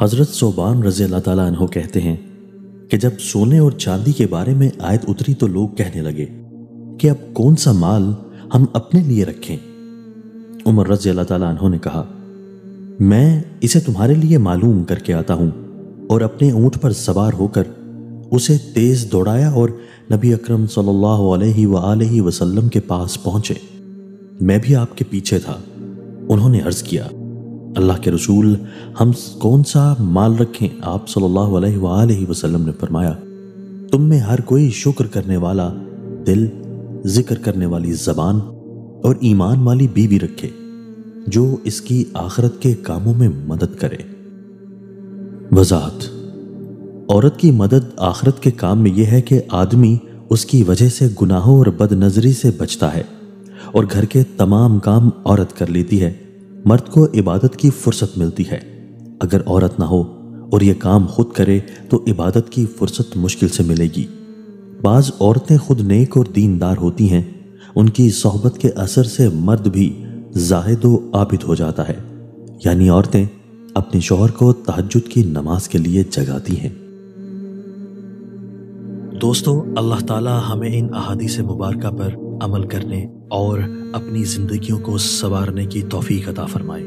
حضرت صوبان رضی اللہ تعالیٰ عنہ کہتے ہیں کہ جب سونے اور چاندی کے بارے میں آیت اتری تو لوگ کہنے لگے کہ اب کون سا مال ہم اپنے لیے رکھیں۔ عمر رضی اللہ تعالیٰ عنہ نے کہا، میں اسے تمہارے لیے معلوم کر کے آتا ہوں، اور اپنے اونٹ پر سوار ہو کر اسے تیز دوڑایا اور نبی اکرم صلی اللہ علیہ وآلہ وسلم کے پاس پہنچے۔ میں بھی آپ کے پیچھے تھا۔ انہوں نے عرض کیا، اللہ کے رسول، ہم کون سا مال رکھیں؟ آپ صلی اللہ علیہ وآلہ وسلم نے فرمایا، تم میں ہر کوئی شکر کرنے والا دل، ذکر کرنے والی زبان اور ایمان والی بیوی رکھے جو اس کی آخرت کے کاموں میں مدد کرے۔ وضاحت: عورت کی مدد آخرت کے کام میں یہ ہے کہ آدمی اس کی وجہ سے گناہوں اور بد نظری سے بچتا ہے، اور گھر کے تمام کام عورت کر لیتی ہے۔ مرد کو عبادت کی فرصت ملتی ہے۔ اگر عورت نہ ہو اور یہ کام خود کرے تو عبادت کی فرصت مشکل سے ملے گی۔ بعض عورتیں خود نیک اور دیندار ہوتی ہیں، ان کی صحبت کے اثر سے مرد بھی زاہد و عابد ہو جاتا ہے، یعنی عورتیں اپنے شوہر کو تہجد کی نماز کے لیے جگاتی ہیں۔ دوستو، اللہ تعالی ہمیں ان احادیث مبارکہ پر عمل کرنے اور اپنی زندگیوں کو سنوارنے کی توفیق عطا فرمائے۔